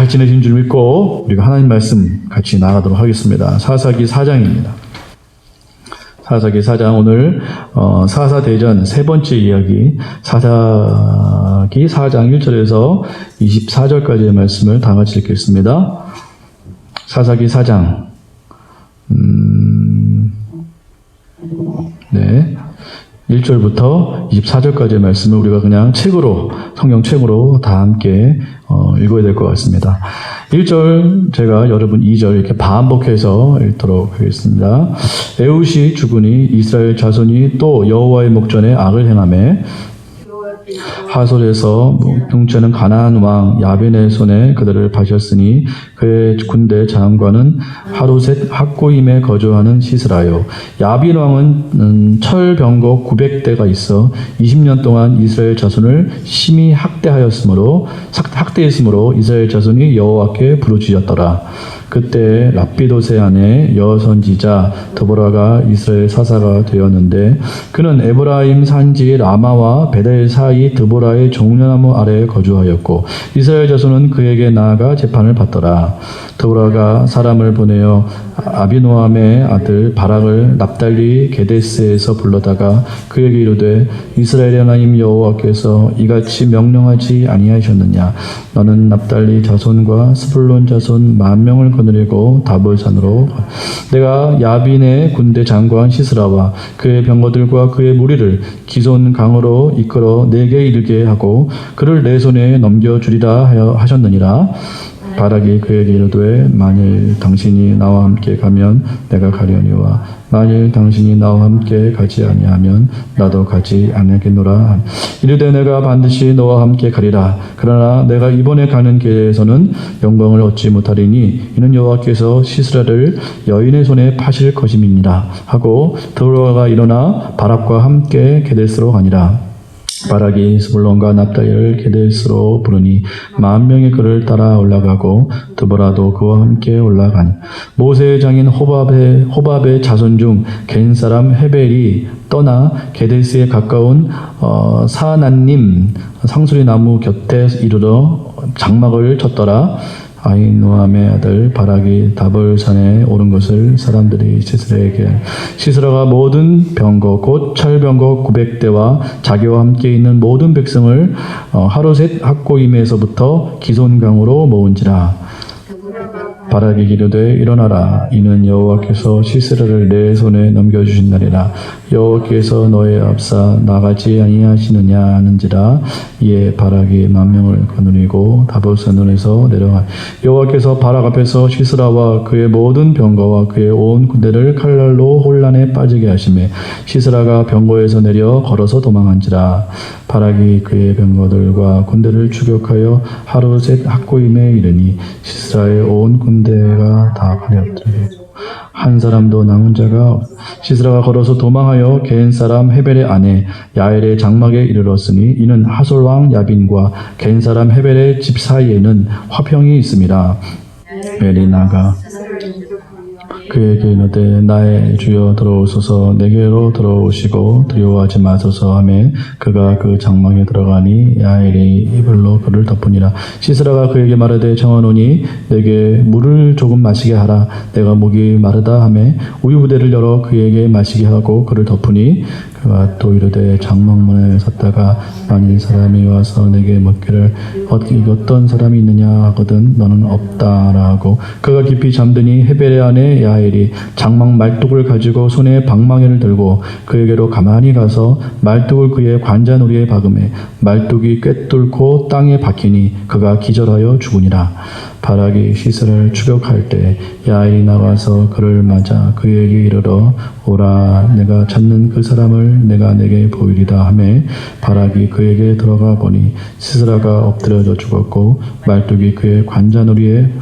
잘 지내신 줄 믿고 우리가 하나님 말씀 같이 나가도록 하겠습니다. 사사기 4장입니다. 사사기 4장 오늘 사사대전 세 번째 이야기 사사기 4장 1절에서 24절까지의 말씀을 다 같이 읽겠습니다. 사사기 4장 네, 1절부터 24절까지의 말씀을 우리가 그냥 책으로, 성경 책으로 다 함께 읽어야 될 것 같습니다. 1절 제가 여러분 2절 이렇게 반복해서 읽도록 하겠습니다. 에훗이 죽으니 이스라엘 자손이 또 여호와의 목전에 악을 행하매 하솔에서 등치는 가나안 왕 야빈의 손에 그들을 파셨으니 그의 군대 장관은 하루셋 학고임에 거주하는 시스라요. 야빈 왕은 철병거 900대가 있어 20년 동안 이스라엘 자손을 심히 학대했으므로 이스라엘 자손이 여호와께 부르짖었더라. 그때 랍비도세 아내 여선지자 드보라가 이스라엘 사사가 되었는데 그는 에브라임 산지 라마와 베델 사이 드보라의 종려나무 아래에 거주하였고 이스라엘 자손은 그에게 나아가 재판을 받더라. 드보라가 사람을 보내어 아비노함의 아들 바락을 납달리 게데스에서 불러다가 그에게 이르되 이스라엘의 하나님 여호와께서 이같이 명령하지 아니하셨느냐. 너는 납달리 자손과 스불론 자손 10,000명을 거느리고 다볼산으로 내가 야빈의 군대 장관 시스라와 그의 병거들과 그의 무리를 기손 강으로 이끌어 내게 이르게 하고 그를 내 손에 넘겨주리라 하셨느니라. 바락이 그에게 이르되 만일 당신이 나와 함께 가면 내가 가려니와 만일 당신이 나와 함께 가지 아니하면 나도 가지 아니하겠노라. 이르되 내가 반드시 너와 함께 가리라. 그러나 내가 이번에 가는 길에서는 영광을 얻지 못하리니 이는 여호와께서 시스라를 여인의 손에 파실 것임이니라 하고 드보라가 일어나 바락과 함께 게데스로 가니라. 바락이 스불론과 납달리를 게데스로 부르니 10,000명이 그를 따라 올라가고 드보라도 그와 함께 올라가니 모세의 장인 호밥의 자손 중 겐 사람 헤벨이 떠나 게데스에 가까운 사나님 상수리 나무 곁에 이르러 장막을 쳤더라. 아히노함의 아들 바락이 다볼산에 오른 것을 사람들이 시스라가 모든 병거 곧 철병거 900대와 자기와 함께 있는 모든 백성을 하루셋 학고임에서부터 기손강으로 모은지라. 바락이 이르되 일어나라. 이는 여호와께서 시스라를 내 손에 넘겨주신 날이라. 여호와께서 너의 앞서 나가지 아니하시느냐 하는지라. 이에 바락이 10,000명을 거느리고 다볼산에서 내려가 여호와께서 바락 앞에서 시스라와 그의 모든 병거와 그의 온 군대를 칼날로 혼란에 빠지게 하시매 시스라가 병거에서 내려 걸어서 도망한지라. 바락이 그의 병거들과 군대를 추격하여 하루셋 학고임에 이르니 시스라의 온 군대가 다 가렸더라. 한 사람도 남은 자가 시스라가 걸어서 도망하여 겐 사람 헤벨의 아내 야엘의 장막에 이르렀으니 이는 하솔 왕 야빈과 겐 사람 헤벨의 집 사이에는 화평이 있음이라. 벨이 나가 그에게 이르되 나의 주여 들어오소서 내게로 들어오시고 두려워하지 마소서 하매 그가 그 장막에 들어가니 야엘이 이불로 그를 덮으니라. 시스라가 그에게 말하되 정하노니 내게 물을 조금 마시게 하라. 내가 목이 마르다 하매 우유 부대를 열어 그에게 마시게 하고 그를 덮으니 그가 또 이르되 장막문에 섰다가 만일 사람이 와서 내게 묻기를 어떤 사람이 있느냐 하거든 너는 없다라고 그가 깊이 잠드니 헤벨의 아내 야엘이 장막 말뚝을 가지고 손에 방망이를 들고 그에게로 가만히 가서 말뚝을 그의 관자놀이에 박음에 말뚝이 꿰뚫고 땅에 박히니 그가 기절하여 죽으니라. 바락이 시스라를 추격할 때 야엘이 나가서 그를 맞아 그에게 이르러 오라. 내가 찾는 그 사람을 내가 내게 보이리다 하매 바락이 그에게 들어가 보니 시스라가 엎드려져 죽었고 말뚝이 그의 관자놀이에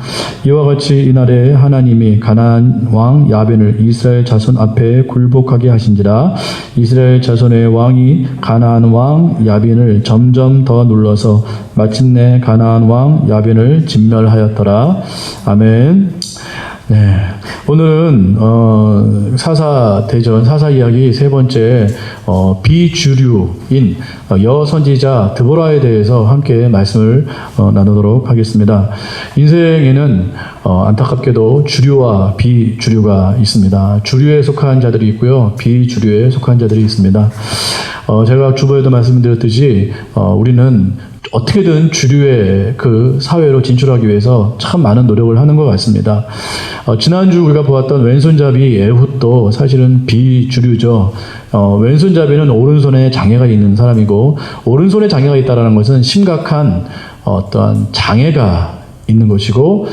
이와 같이 이날에 하나님이 가나안 왕 야빈을 이스라엘 자손 앞에 굴복하게 하신지라. 이스라엘 자손의 왕이 가나안 왕 야빈을 점점 더 눌러서 마침내 가나안 왕 야빈을 진멸하였더라. 아멘. 네, 오늘은 사사대전 사사 이야기 세 번째 비주류인 여선지자 드보라에 대해서 함께 말씀을 나누도록 하겠습니다. 인생에는 안타깝게도 주류와 비주류가 있습니다. 주류에 속한 자들이 있고요, 비주류에 속한 자들이 있습니다. 제가 주보에도 말씀드렸듯이 우리는 어떻게든 주류의 그 사회로 진출하기 위해서 참 많은 노력을 하는 것 같습니다. 지난주 우리가 보았던 왼손잡이 에훗도 사실은 비주류죠. 왼손잡이는 오른손에 장애가 있는 사람이고, 오른손에 장애가 있다는 것은 심각한 어떠한 장애가 있는 것이고,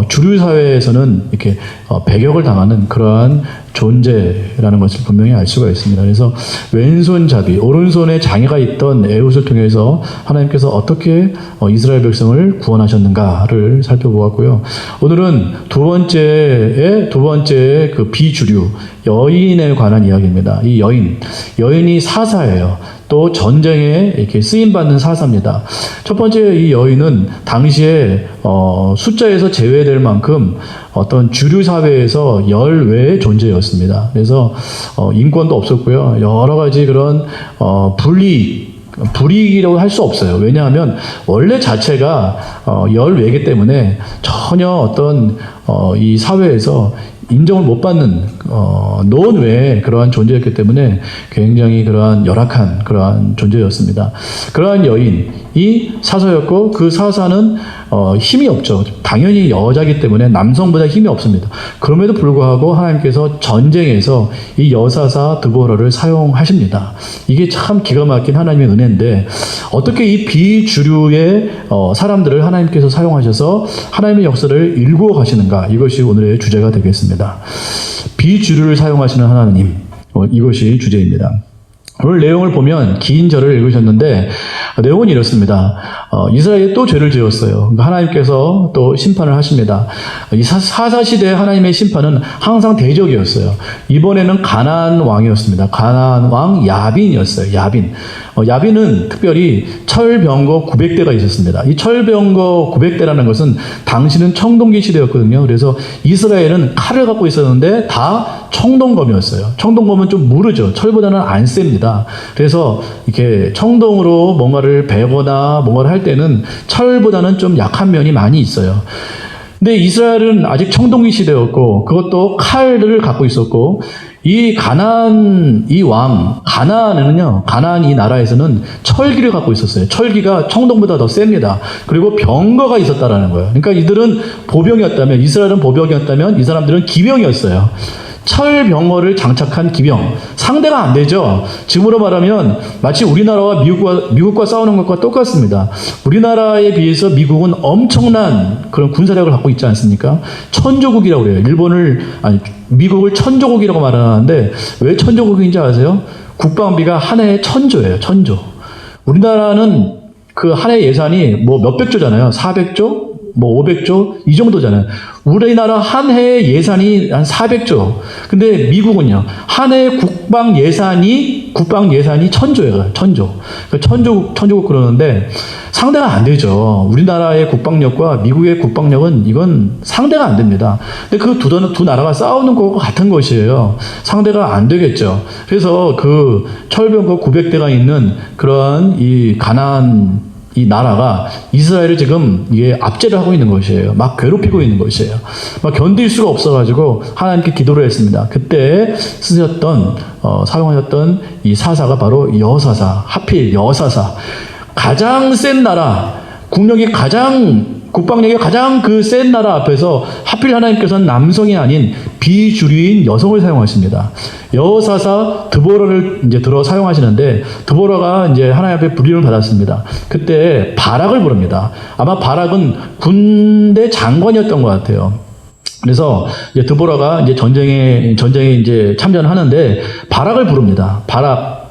주류 사회에서는 이렇게 배격을 당하는 그러한 존재라는 것을 분명히 알 수가 있습니다. 그래서 왼손잡이, 오른손에 장애가 있던 에훗을 통해서 하나님께서 어떻게 이스라엘 백성을 구원하셨는가를 살펴보았고요. 오늘은 두 번째 그 비주류 여인에 관한 이야기입니다. 이 여인이 사사예요. 또 전쟁에 이렇게 쓰임받는 사사입니다. 첫 번째 이 여인은 당시에 숫자에서 제외될 만큼 어떤 주류 사회에서 열외의 존재였습니다. 그래서 인권도 없었고요. 여러 가지 그런 불이익이라고 할 수 없어요. 왜냐하면 원래 자체가 열외이기 때문에 전혀 어떤 이 사회에서 인정을 못 받는 논외의 그러한 존재였기 때문에 굉장히 그러한 열악한 그러한 존재였습니다. 그러한 여인이 사사였고, 그 사사는 힘이 없죠. 당연히 여자이기 때문에 남성보다 힘이 없습니다. 그럼에도 불구하고 하나님께서 전쟁에서 이 여사사 드보라를 사용하십니다. 이게 참 기가 막힌 하나님의 은혜인데, 어떻게 이 비주류의 사람들을 하나님께서 사용하셔서 하나님의 역사를 일구어 가시는가, 이것이 오늘의 주제가 되겠습니다. 비주류를 사용하시는 하나님, 이것이 주제입니다. 오늘 내용을 보면 긴 절을 읽으셨는데 내용은 이렇습니다. 이스라엘이 또 죄를 지었어요. 그러니까 하나님께서 또 심판을 하십니다. 이 사사시대 하나님의 심판은 항상 대적이었어요. 이번에는 가나안 왕이었습니다. 가나안 왕 야빈이었어요. 야빈은 특별히 철병거 900대가 있었습니다. 이 철병거 900대라는 것은 당시는 청동기 시대였거든요. 그래서 이스라엘은 칼을 갖고 있었는데 다 청동검이었어요. 청동검은 좀 무르죠. 철보다는 안 셉니다. 그래서 이렇게 청동으로 뭔가를 베거나 뭔가를 할 때는 철보다는 좀 약한 면이 많이 있어요. 근데 이스라엘은 아직 청동기 시대였고, 그것도 칼을 갖고 있었고, 가나안 이 나라에서는 철기를 갖고 있었어요. 철기가 청동보다 더 셉니다. 그리고 병거가 있었다라는 거예요. 그러니까 이들은 보병이었다면, 이스라엘은 보병이었다면 이 사람들은 기병이었어요. 철병거를 장착한 기병, 상대가 안 되죠. 지금으로 말하면 마치 우리나라와 미국과 싸우는 것과 똑같습니다. 우리나라에 비해서 미국은 엄청난 그런 군사력을 갖고 있지 않습니까? 천조국이라고 그래요. 미국을 천조국이라고 말하는데 왜 천조국인지 아세요? 국방비가 한 해에 1,000조예요. 1,000조. 우리나라는 그 한 해 예산이 뭐 몇백 조잖아요. 400조? 뭐 500조? 이 정도잖아요. 우리나라 한 해 예산이 한 400조. 근데 미국은요, 한 해 국방 예산이 1,000조예요. 1,000조. 천조국 그러는데 상대가 안 되죠. 우리나라의 국방력과 미국의 국방력은 이건 상대가 안 됩니다. 근데 그 두 나라가 싸우는 것과 같은 것이에요. 상대가 안 되겠죠. 그래서 그 철병거 900대가 있는 그러한 이 가나안 이 나라가 이스라엘을 지금 압제를 하고 있는 것이에요. 막 괴롭히고 있는 것이에요. 막 견딜 수가 없어가지고 하나님께 기도를 했습니다. 그때 사용하셨던 이 사사가 바로 여사사, 하필 여사사. 가장 센 나라, 국방력이 가장 그 센 나라 앞에서 하필 하나님께서는 남성이 아닌 비주류인 여성을 사용하십니다. 여사사 드보라를 이제 사용하시는데, 드보라가 이제 하나님 앞에 부름을 받았습니다. 그때 바락을 부릅니다. 아마 바락은 군대 장관이었던 것 같아요. 그래서 이제 드보라가 이제 전쟁에 이제 참전하는데 바락을 부릅니다. 바락,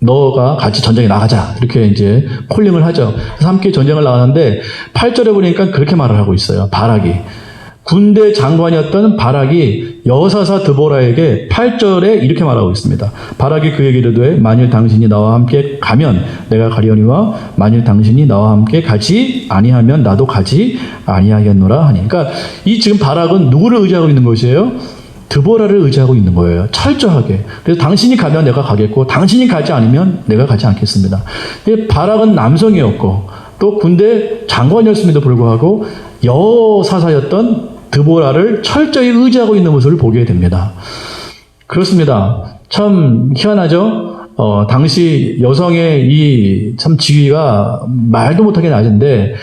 너가 같이 전쟁에 나가자. 이렇게 이제 콜링을 하죠. 그래서 함께 전쟁을 나가는데 8절에 보니까 그렇게 말을 하고 있어요. 바락이. 군대 장관이었던 바락이 여사사 드보라에게 8절에 이렇게 말하고 있습니다. 바락이 그에게 이르되 만일 당신이 나와 함께 가면 내가 가려니와 만일 당신이 나와 함께 가지 아니하면 나도 가지 아니하겠노라 하니. 그러니까 이 지금 바락은 누구를 의지하고 있는 것이에요? 드보라를 의지하고 있는 거예요. 철저하게. 그래서 당신이 가면 내가 가겠고 당신이 가지 않으면 내가 가지 않겠습니다. 바락은 남성이었고 또 군대 장관이었음에도 불구하고 여사사였던 드보라를 철저히 의지하고 있는 모습을 보게 됩니다. 그렇습니다. 참 희한하죠? 당시 여성의 이 참 지위가 말도 못하게 낮은데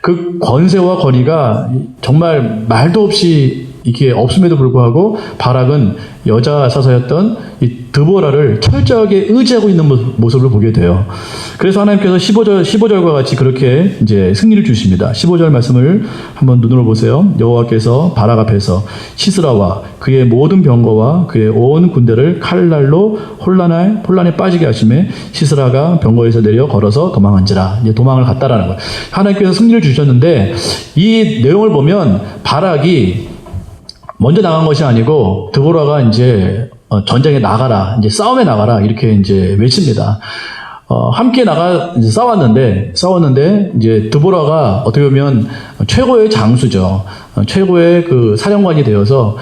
그 권세와 권위가 정말 말도 없이 이게 없음에도 불구하고 바락은 여자 사사였던 이 드보라를 철저하게 의지하고 있는 모습을 보게 돼요. 그래서 하나님께서 15절과 같이 그렇게 이제 승리를 주십니다. 15절 말씀을 한번 눈으로 보세요. 여호와께서 바락 앞에서 시스라와 그의 모든 병거와 그의 온 군대를 칼날로 혼란에 빠지게 하심에 시스라가 병거에서 내려 걸어서 도망한지라. 이제 도망을 갔다라는 거예요. 하나님께서 승리를 주셨는데 이 내용을 보면 바락이 먼저 나간 것이 아니고 드보라가 이제 전쟁에 나가라, 이제 싸움에 나가라 이렇게 이제 외칩니다. 함께 이제 싸웠는데 이제 드보라가 어떻게 보면 최고의 장수죠. 최고의 그 사령관이 되어서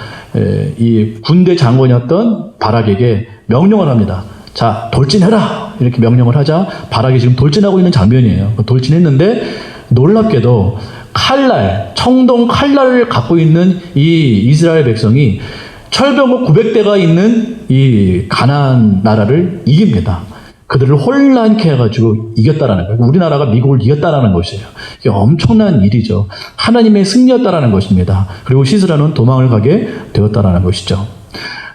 이 군대 장관이었던 바락에게 명령을 합니다. 자, 돌진해라 이렇게 명령을 하자 바락이 지금 돌진하고 있는 장면이에요. 돌진했는데 놀랍게도 청동 칼날을 갖고 있는 이 이스라엘 백성이 철병거 900대가 있는 이 가나안 나라를 이깁니다. 그들을 혼란케 해가지고 이겼다라는 거예요. 우리나라가 미국을 이겼다라는 것이에요. 이게 엄청난 일이죠. 하나님의 승리였다라는 것입니다. 그리고 시스라는 도망을 가게 되었다라는 것이죠.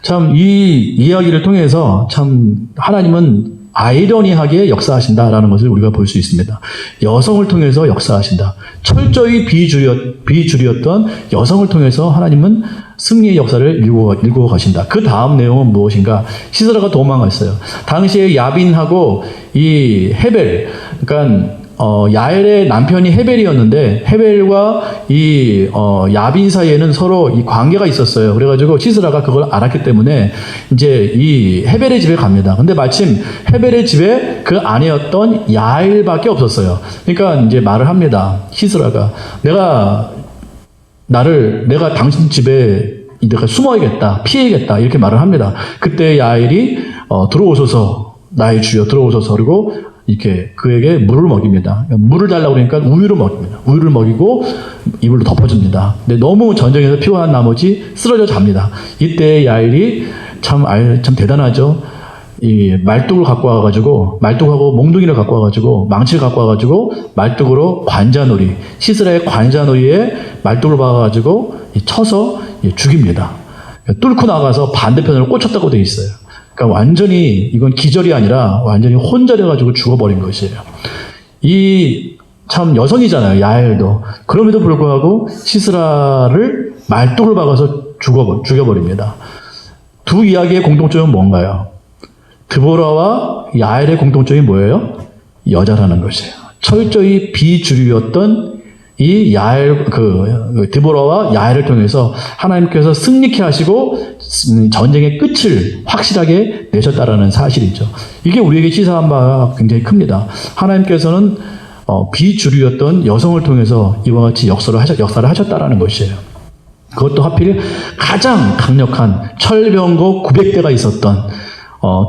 참 이 이야기를 통해서 참 하나님은 아이러니하게 역사하신다라는 것을 우리가 볼 수 있습니다. 여성을 통해서 역사하신다. 철저히 비주류였던 여성을 통해서 하나님은 승리의 역사를 일구어 가신다. 그 다음 내용은 무엇인가? 시스라가 도망갔어요. 당시에 야빈하고 이 헤벨, 그러니까 야엘의 남편이 헤벨이었는데 헤벨과 이 야빈 사이에는 서로 이 관계가 있었어요. 그래가지고 시스라가 그걸 알았기 때문에 이제 이 헤벨의 집에 갑니다. 근데 마침 헤벨의 집에 그 아내였던 야엘밖에 없었어요. 그러니까 이제 말을 합니다. 시스라가 내가 당신 집에 내가 숨어야겠다, 피해야겠다 이렇게 말을 합니다. 그때 야엘이 들어오소서, 나의 주여 들어오소서. 그리고 이렇게 그에게 물을 먹입니다. 물을 달라고 그러니까 우유를 먹입니다. 우유를 먹이고 이불로 덮어줍니다. 근데 너무 전쟁에서 피곤한 나머지 쓰러져 잡니다. 이때 야엘이 참 대단하죠. 이 말뚝을 갖고 와가지고 말뚝하고 몽둥이를 갖고 와가지고 망치를 갖고 와가지고 말뚝으로 관자놀이, 시스라의 관자놀이에 말뚝을 박아가지고 쳐서 죽입니다. 뚫고 나가서 반대편으로 꽂혔다고 돼 있어요. 그러니까 완전히 이건 기절이 아니라 완전히 혼절해가지고 죽어버린 것이에요. 이 참 여성이잖아요. 야엘도. 그럼에도 불구하고 시스라를 말뚝을 박아서 죽여버립니다. 두 이야기의 공통점은 뭔가요? 드보라와 야엘의 공통점이 뭐예요? 여자라는 것이에요. 철저히 비주류였던 이 드보라와 야엘을 통해서 하나님께서 승리케 하시고 전쟁의 끝을 확실하게 내셨다라는 사실이죠. 이게 우리에게 시사한 바가 굉장히 큽니다. 하나님께서는 비주류였던 여성을 통해서 이와 같이 역사를 하셨다라는 것이에요. 그것도 하필 가장 강력한 철병거 900대가 있었던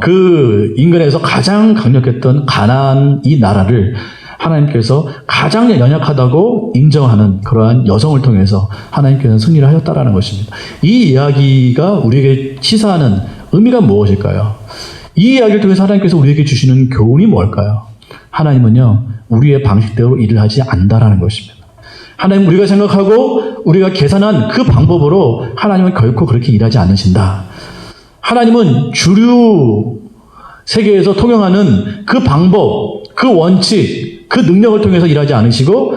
그 인근에서 가장 강력했던 가나안 이 나라를 하나님께서 가장 연약하다고 인정하는 그러한 여성을 통해서 하나님께서 승리를 하셨다라는 것입니다. 이 이야기가 우리에게 시사하는 의미가 무엇일까요? 이 이야기를 통해서 하나님께서 우리에게 주시는 교훈이 뭘까요? 하나님은요, 우리의 방식대로 일을 하지 않는다라는 것입니다. 하나님 우리가 생각하고 우리가 계산한 그 방법으로 하나님은 결코 그렇게 일하지 않으신다. 하나님은 주류 세계에서 통용하는 그 방법, 그 원칙, 그 능력을 통해서 일하지 않으시고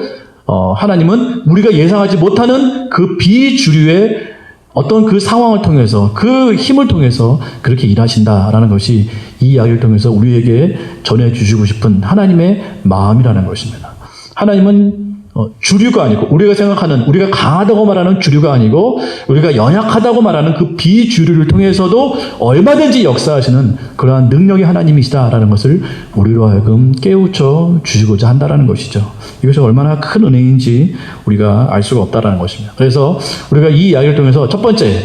하나님은 우리가 예상하지 못하는 그 비주류의 어떤 그 상황을 통해서 그 힘을 통해서 그렇게 일하신다라는 것이 이 이야기를 통해서 우리에게 전해주시고 싶은 하나님의 마음이라는 것입니다. 하나님은 주류가 아니고, 우리가 생각하는, 우리가 강하다고 말하는 주류가 아니고, 우리가 연약하다고 말하는 그 비주류를 통해서도 얼마든지 역사하시는 그러한 능력이 하나님이시다라는 것을 우리로 하여금 깨우쳐 주시고자 한다라는 것이죠. 이것이 얼마나 큰 은혜인지 우리가 알 수가 없다라는 것입니다. 그래서 우리가 이 이야기를 통해서 첫 번째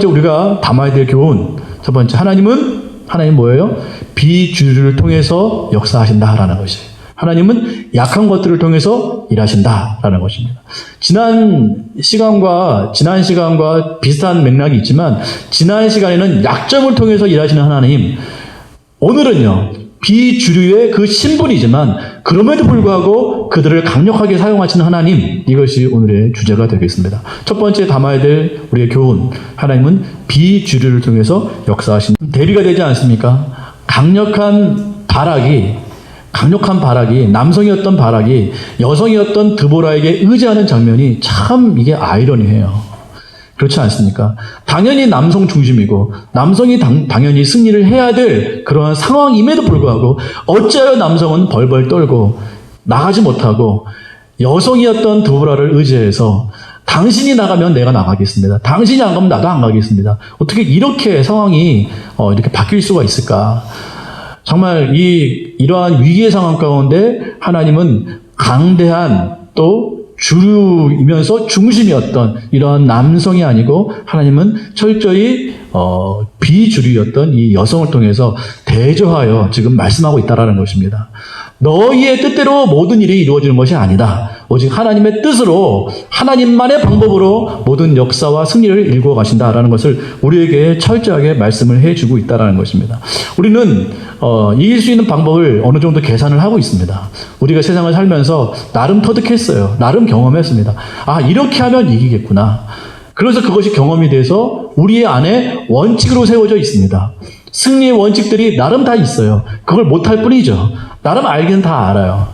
우리가 담아야 될 교훈, 첫 번째, 하나님 뭐예요? 비주류를 통해서 역사하신다라는 것이에요. 하나님은 약한 것들을 통해서 일하신다라는 것입니다. 지난 시간과 비슷한 맥락이 있지만, 지난 시간에는 약점을 통해서 일하시는 하나님, 오늘은요, 비주류의 그 신분이지만 그럼에도 불구하고 그들을 강력하게 사용하시는 하나님, 이것이 오늘의 주제가 되겠습니다. 첫 번째 담아야 될 우리의 교훈, 하나님은 비주류를 통해서 역사하신, 대비가 되지 않습니까? 강력한 바락이, 남성이었던 바락이 여성이었던 드보라에게 의지하는 장면이 참 이게 아이러니해요. 그렇지 않습니까? 당연히 남성 중심이고 남성이 당연히 승리를 해야 될 그런 상황임에도 불구하고 어찌하여 남성은 벌벌 떨고 나가지 못하고 여성이었던 드보라를 의지해서 당신이 나가면 내가 나가겠습니다. 당신이 안 가면 나도 안 가겠습니다. 어떻게 이렇게 상황이 이렇게 바뀔 수가 있을까? 정말 이러한 위기의 상황 가운데 하나님은 강대한 또 주류이면서 중심이었던 이런 남성이 아니고 하나님은 철저히 비주류였던 이 여성을 통해서 대조하여 지금 말씀하고 있다라는 것입니다. 너희의 뜻대로 모든 일이 이루어지는 것이 아니다. 오직 하나님의 뜻으로, 하나님만의 방법으로 모든 역사와 승리를 일구어 가신다라는 것을 우리에게 철저하게 말씀을 해주고 있다라는 것입니다. 우리는 이길 수 있는 방법을 어느 정도 계산을 하고 있습니다. 우리가 세상을 살면서 나름 터득했어요. 나름 경험했습니다. 아, 이렇게 하면 이기겠구나. 그래서 그것이 경험이 돼서 우리의 안에 원칙으로 세워져 있습니다. 승리의 원칙들이 나름 다 있어요. 그걸 못할 뿐이죠. 나름 알기는 다 알아요.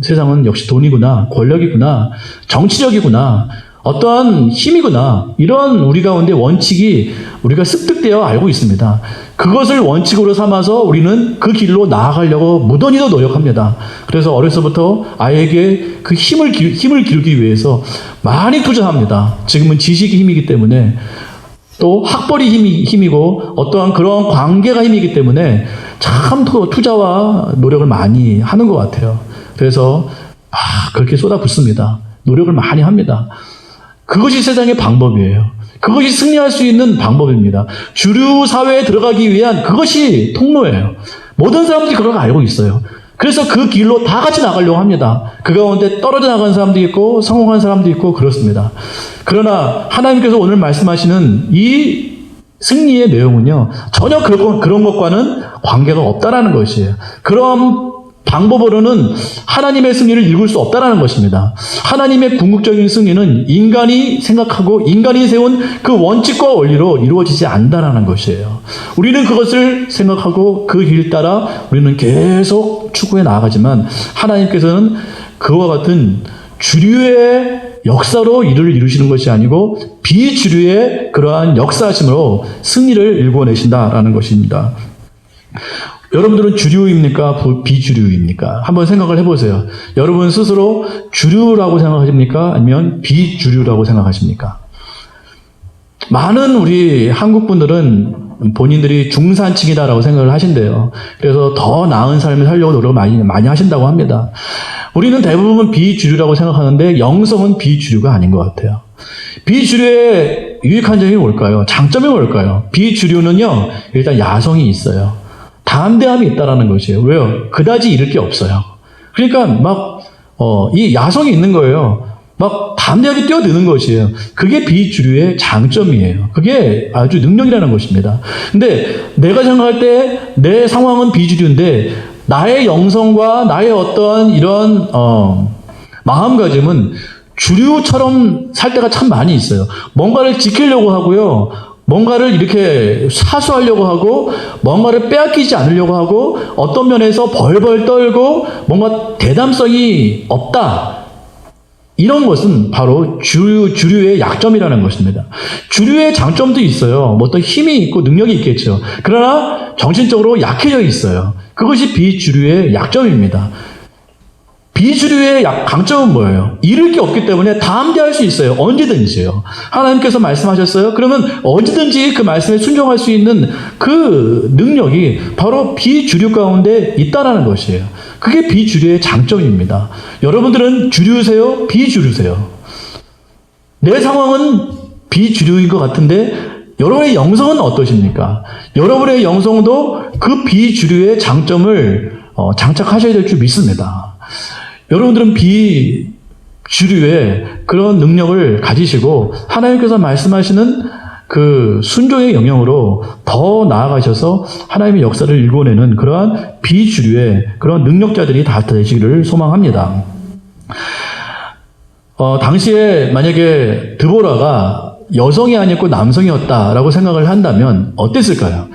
세상은 역시 돈이구나, 권력이구나, 정치력이구나, 어떠한 힘이구나, 이런 우리 가운데 원칙이 우리가 습득되어 알고 있습니다. 그것을 원칙으로 삼아서 우리는 그 길로 나아가려고 무던히도 노력합니다. 그래서 어려서부터 아이에게 그 힘을 기르기 위해서 많이 투자합니다. 지금은 지식이 힘이기 때문에, 또 학벌이 힘이고 어떠한 그런 관계가 힘이기 때문에 참 투자와 노력을 많이 하는 것 같아요. 그래서 그렇게 쏟아붓습니다. 노력을 많이 합니다. 그것이 세상의 방법이에요. 그것이 승리할 수 있는 방법입니다. 주류 사회에 들어가기 위한 그것이 통로예요. 모든 사람들이 그걸 알고 있어요. 그래서 그 길로 다 같이 나가려고 합니다. 그 가운데 떨어져 나간 사람도 있고 성공한 사람도 있고 그렇습니다. 그러나 하나님께서 오늘 말씀하시는 이 승리의 내용은요, 전혀 그런 것과는 관계가 없다라는 것이에요. 그런 방법으로는 하나님의 승리를 이룰 수 없다라는 것입니다. 하나님의 궁극적인 승리는 인간이 생각하고 인간이 세운 그 원칙과 원리로 이루어지지 않는다라는 것이에요. 우리는 그것을 생각하고 그 길 따라 우리는 계속 추구해 나아가지만 하나님께서는 그와 같은 주류의 역사로 일을 이루시는 것이 아니고 비주류의 그러한 역사하심으로 승리를 일궈내신다라는 것입니다. 여러분들은 주류입니까? 비주류입니까? 한번 생각을 해보세요. 여러분 스스로 주류라고 생각하십니까? 아니면 비주류라고 생각하십니까? 많은 우리 한국 분들은 본인들이 중산층이다라고 생각을 하신대요. 그래서 더 나은 삶을 살려고 노력을 많이 하신다고 합니다. 우리는 대부분 비주류라고 생각하는데 영성은 비주류가 아닌 것 같아요. 비주류의 유익한 점이 뭘까요? 장점이 뭘까요? 비주류는요, 일단 야성이 있어요. 담대함이 있다라는 것이에요. 왜요? 그다지 잃을 게 없어요. 그러니까 이 야성이 있는 거예요. 담대하게 뛰어드는 것이에요. 그게 비주류의 장점이에요. 그게 아주 능력이라는 것입니다. 근데 내가 생각할 때 내 상황은 비주류인데 나의 영성과 나의 어떤 이런 마음가짐은 주류처럼 살 때가 참 많이 있어요. 뭔가를 지키려고 하고요. 뭔가를 이렇게 사수하려고 하고 뭔가를 빼앗기지 않으려고 하고 어떤 면에서 벌벌 떨고 뭔가 대담성이 없다. 이런 것은 바로 주류의 약점이라는 것입니다. 주류의 장점도 있어요. 어떤 힘이 있고 능력이 있겠죠. 그러나 정신적으로 약해져 있어요. 그것이 비주류의 약점입니다. 비주류의 강점은 뭐예요? 잃을 게 없기 때문에 담대할 수 있어요. 언제든지요. 하나님께서 말씀하셨어요. 그러면 언제든지 그 말씀에 순종할 수 있는 그 능력이 바로 비주류 가운데 있다라는 것이에요. 그게 비주류의 장점입니다. 여러분들은 주류세요? 비주류세요? 내 상황은 비주류인 것 같은데 여러분의 영성은 어떠십니까? 여러분의 영성도 그 비주류의 장점을 장착하셔야 될 줄 믿습니다. 여러분들은 비주류의 그런 능력을 가지시고 하나님께서 말씀하시는 그 순종의 영역으로 더 나아가셔서 하나님의 역사를 일궈내는 그러한 비주류의 그런 능력자들이 다 되시기를 소망합니다. 당시에 만약에 드보라가 여성이 아니고 남성이었다라고 생각을 한다면 어땠을까요?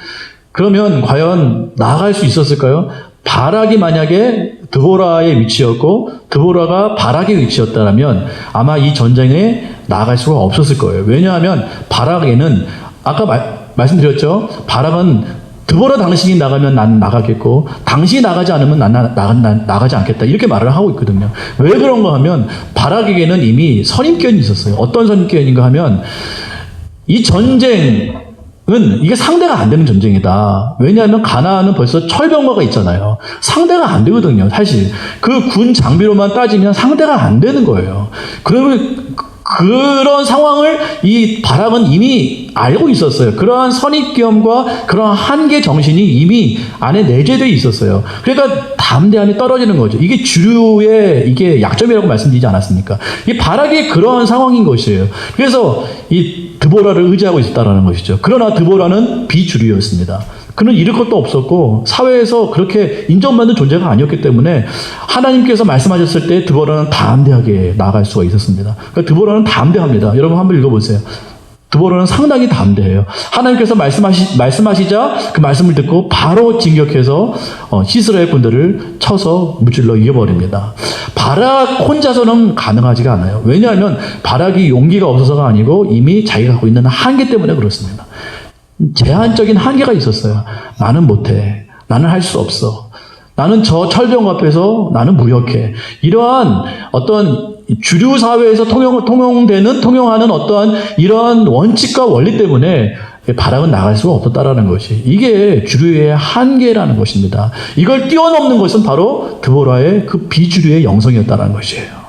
그러면 과연 나아갈 수 있었을까요? 바락이 만약에 드보라의 위치였고 드보라가 바락의 위치였다면 아마 이 전쟁에 나아갈 수가 없었을 거예요. 왜냐하면 바락에는 아까 말씀드렸죠. 바락은 드보라 당신이 나가면 난 나가겠고 당신이 나가지 않으면 난 나가지 않겠다 이렇게 말을 하고 있거든요. 왜 그런가 하면 바락에게는 이미 선입견이 있었어요. 어떤 선입견인가 하면 이 전쟁은 이게 상대가 안 되는 전쟁이다. 왜냐하면 가나안은 벌써 철병거가 있잖아요. 상대가 안 되거든요. 사실 그 군 장비로만 따지면 상대가 안 되는 거예요. 그러면 그런 상황을 이 바락은 이미 알고 있었어요. 그러한 선입견과 그러한 한계 정신이 이미 안에 내재되어 있었어요. 그러니까 담대함이 떨어지는 거죠. 이게 주류의 이게 약점이라고 말씀드리지 않았습니까? 이 바락이 그러한 상황인 것이에요. 그래서 이 드보라를 의지하고 있었다라는 것이죠. 그러나 드보라는 비주류였습니다. 그는 잃을 것도 없었고 사회에서 그렇게 인정받는 존재가 아니었기 때문에 하나님께서 말씀하셨을 때 드보라는 담대하게 나아갈 수가 있었습니다. 그러니까 드보라는 담대합니다. 여러분 한번 읽어보세요. 드보라는 상당히 담대해요. 하나님께서 말씀하시자 그 말씀을 듣고 바로 진격해서 이스라엘 군대를 쳐서 무찔러 이겨버립니다. 바락 혼자서는 가능하지가 않아요. 왜냐하면 바락이 용기가 없어서가 아니고 이미 자기가 갖고 있는 한계 때문에 그렇습니다. 제한적인 한계가 있었어요. 나는 못해. 나는 할 수 없어. 나는 저 철병 앞에서 나는 무력해. 이러한 어떤 주류 사회에서 통용하는 어떠한 이러한 원칙과 원리 때문에 바락은 나갈 수가 없었다라는 것이 이게 주류의 한계라는 것입니다. 이걸 뛰어넘는 것은 바로 드보라의 그 비주류의 영성이었다는 것이에요.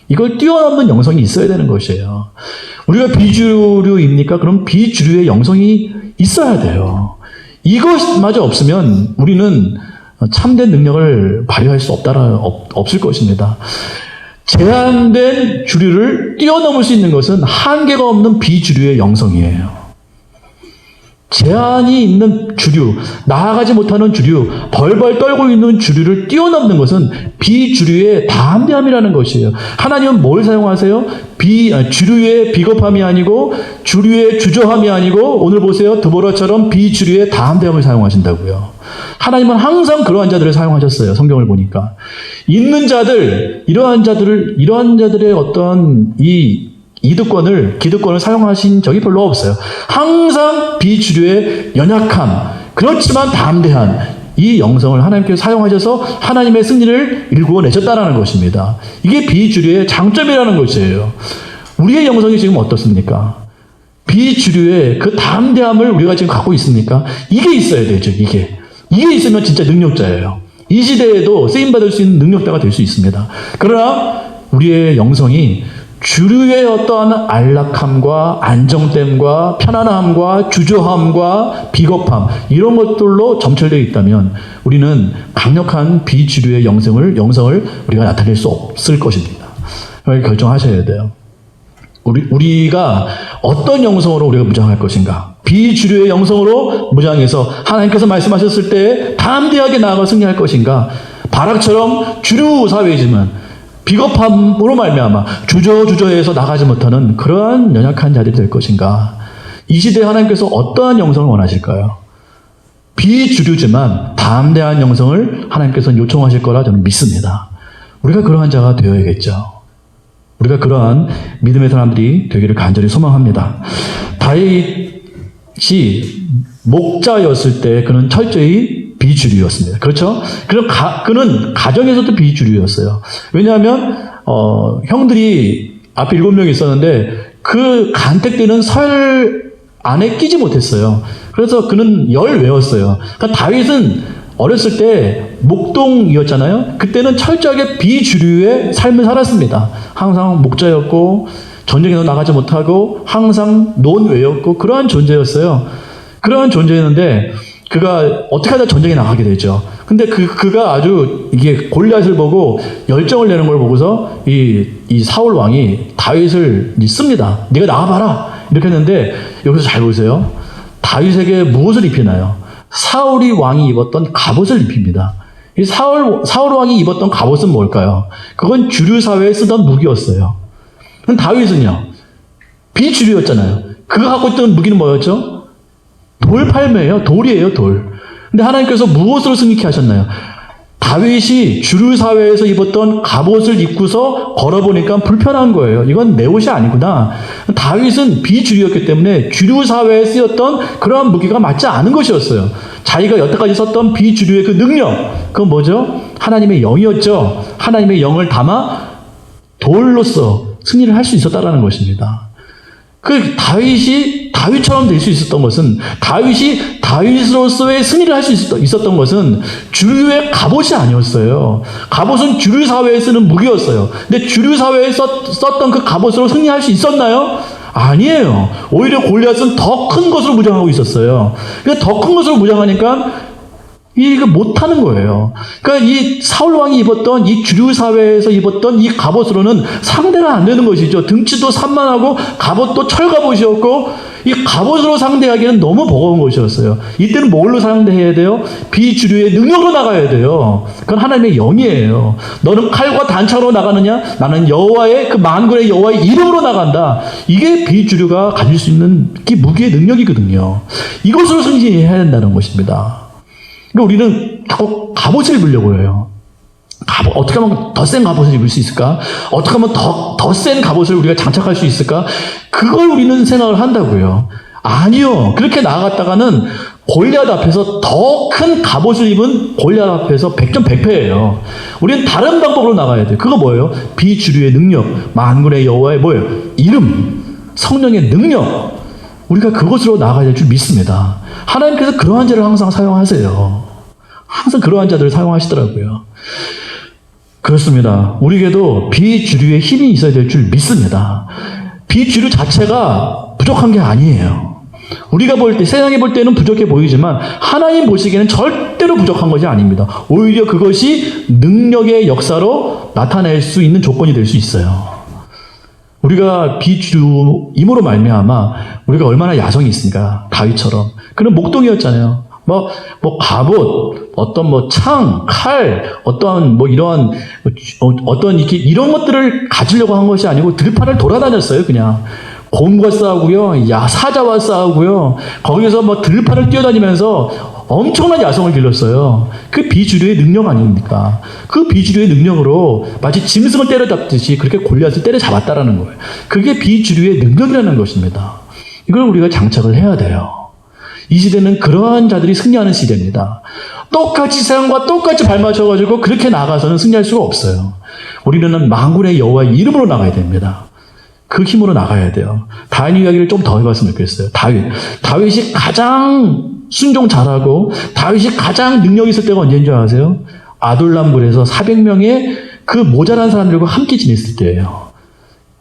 이걸 뛰어넘는 영성이 있어야 되는 것이에요. 우리가 비주류입니까? 그럼 비주류의 영성이 있어야 돼요. 이것마저 없으면 우리는 참된 능력을 발휘할 수 없을 것입니다. 제한된 주류를 뛰어넘을 수 있는 것은 한계가 없는 비주류의 영성이에요. 제한이 있는 주류, 나아가지 못하는 주류, 벌벌 떨고 있는 주류를 뛰어넘는 것은 비주류의 담대함이라는 것이에요. 하나님은 뭘 사용하세요? 주류의 비겁함이 아니고 주류의 주저함이 아니고 오늘 보세요. 드보라처럼 비주류의 담대함을 사용하신다고요. 하나님은 항상 그러한 자들을 사용하셨어요. 성경을 보니까. 있는 자들, 이러한 자들의 어떤 기득권을 사용하신 적이 별로 없어요. 항상 비주류의 연약함, 그렇지만 담대한 이 영성을 하나님께서 사용하셔서 하나님의 승리를 일구어내셨다는 것입니다. 이게 비주류의 장점이라는 것이에요. 우리의 영성이 지금 어떻습니까? 비주류의 그 담대함을 우리가 지금 갖고 있습니까? 이게 있어야 되죠, 이게. 이게 있으면 진짜 능력자예요. 이 시대에도 쓰임받을 수 있는 능력자가 될 수 있습니다. 그러나 우리의 영성이 주류의 어떠한 안락함과 안정됨과 편안함과 주저함과 비겁함 이런 것들로 점철되어 있다면 우리는 강력한 비주류의 영성을 우리가 나타낼 수 없을 것입니다. 결정하셔야 돼요. 우리가 어떤 영성으로 우리가 무장할 것인가? 비주류의 영성으로 무장해서 하나님께서 말씀하셨을 때 담대하게 나아가 승리할 것인가? 바락처럼 주류 사회이지만 비겁함으로 말미암아 주저해서 나가지 못하는 그러한 연약한 자들이 될 것인가? 이 시대에 하나님께서 어떠한 영성을 원하실까요? 비주류지만 담대한 영성을 하나님께서는 요청하실 거라 저는 믿습니다. 우리가 그러한 자가 되어야겠죠. 우리가 그러한 믿음의 사람들이 되기를 간절히 소망합니다. 다윗이 목자였을 때 그는 철저히 비주류였습니다. 그렇죠? 그는 가정에서도 비주류였어요. 왜냐하면 형들이 앞에 7명이 있었는데 그 간택되는 설 안에 끼지 못했어요. 그래서 그는 열외였어요. 그러니까 다윗은 어렸을 때 목동이었잖아요. 그때는 철저하게 비주류의 삶을 살았습니다. 항상 목자였고 전쟁에도 나가지 못하고 항상 논외였고 그러한 존재였어요. 그러한 존재였는데 그가 어떻게 하다 전쟁에 나가게 되죠. 근데 그가 아주 이게 골리앗을 보고 열정을 내는 걸 보고서 이 사울 왕이 다윗을 씁니다. 네가 나가봐라. 이렇게 했는데 여기서 잘 보세요. 다윗에게 무엇을 입히나요? 사울이 왕이 입었던 갑옷을 입힙니다. 이 사울 왕이 입었던 갑옷은 뭘까요? 그건 주류 사회에 쓰던 무기였어요. 그럼 다윗은요? 비주류였잖아요. 그가 갖고 있던 무기는 뭐였죠? 돌팔매예요. 돌이에요, 돌. 근데 하나님께서 무엇으로 승리케 하셨나요? 다윗이 주류 사회에서 입었던 갑옷을 입고서 걸어보니까 불편한 거예요. 이건 내 옷이 아니구나. 다윗은 비주류였기 때문에 주류 사회에 쓰였던 그러한 무기가 맞지 않은 것이었어요. 자기가 여태까지 썼던 비주류의 그 능력, 그건 뭐죠? 하나님의 영이었죠. 하나님의 영을 담아 돌로서 승리를 할 수 있었다라는 것입니다. 그 다윗이 다윗처럼 될 수 있었던 것은, 다윗이 다윗으로서의 승리를 할 수 있었던 것은 주류의 갑옷이 아니었어요. 갑옷은 주류 사회에 쓰는 무기였어요. 근데 주류 사회에 썼던 그 갑옷으로 승리할 수 있었나요? 아니에요. 오히려 골리앗은 더 큰 것으로 무장하고 있었어요. 그러니까 더 큰 것으로 무장하니까 이거 못하는 거예요. 그러니까 이 사울 왕이 입었던 이 주류 사회에서 입었던 이 갑옷으로는 상대가 안 되는 것이죠. 등치도 산만하고 갑옷도 철갑옷이었고 이 갑옷으로 상대하기는 너무 버거운 것이었어요. 이때는 뭘로 상대해야 돼요? 비주류의 능력으로 나가야 돼요. 그건 하나님의 영이에요. 너는 칼과 단창으로 나가느냐? 나는 여호와의 그 만군의 여호와의 이름으로 나간다. 이게 비주류가 가질 수 있는 무기의 능력이거든요. 이것으로 승리해야 된다는 것입니다. 우리는 자꾸 갑옷을 입으려고 해요. 어떻게 하면 더 센 갑옷을 입을 수 있을까? 어떻게 하면 더 센 갑옷을 우리가 장착할 수 있을까? 그걸 우리는 생각을 한다고요. 아니요. 그렇게 나아갔다가는 골리앗 앞에서 더 큰 갑옷을 입은 골리앗 앞에서 100점 100패예요. 우리는 다른 방법으로 나가야 돼요. 그거 뭐예요? 비주류의 능력, 만군의 여호와의 뭐예요? 이름, 성령의 능력. 우리가 그것으로 나가야 될 줄 믿습니다. 하나님께서 그러한 자를 항상 사용하세요. 항상 그러한 자들을 사용하시더라고요. 그렇습니다. 우리에게도 비주류의 힘이 있어야 될 줄 믿습니다. 비주류 자체가 부족한 게 아니에요. 우리가 볼 때, 세상이 볼 때는 부족해 보이지만 하나님 보시기에는 절대로 부족한 것이 아닙니다. 오히려 그것이 능력의 역사로 나타낼 수 있는 조건이 될 수 있어요. 우리가 비주류임으로 말미암아 우리가 얼마나 야성이 있습니까? 다윗처럼. 그는 목동이었잖아요. 갑옷, 어떤 창, 칼, 이러한, 이런 것들을 가지려고 한 것이 아니고 들판을 돌아다녔어요, 그냥. 곰과 싸우고요, 사자와 싸우고요, 거기서 들판을 뛰어다니면서 엄청난 야성을 길렀어요. 그 비주류의 능력 아닙니까? 그 비주류의 능력으로 마치 짐승을 때려잡듯이 그렇게 골리앗을 때려잡았다라는 거예요. 그게 비주류의 능력이라는 것입니다. 이걸 우리가 장착을 해야 돼요. 이 시대는 그러한 자들이 승리하는 시대입니다. 똑같이 세상과 똑같이 발맞춰가지고 그렇게 나가서는 승리할 수가 없어요. 우리는 만군의 여호와의 이름으로 나가야 됩니다. 그 힘으로 나가야 돼요. 다윗 이야기를 좀 더 해봤으면 좋겠어요. 다윗이 가장 순종 잘하고 다윗이 가장 능력 있을 때가 언제인 줄 아세요? 아둘람굴에서 400명의 그 모자란 사람들과 함께 지냈을 때예요.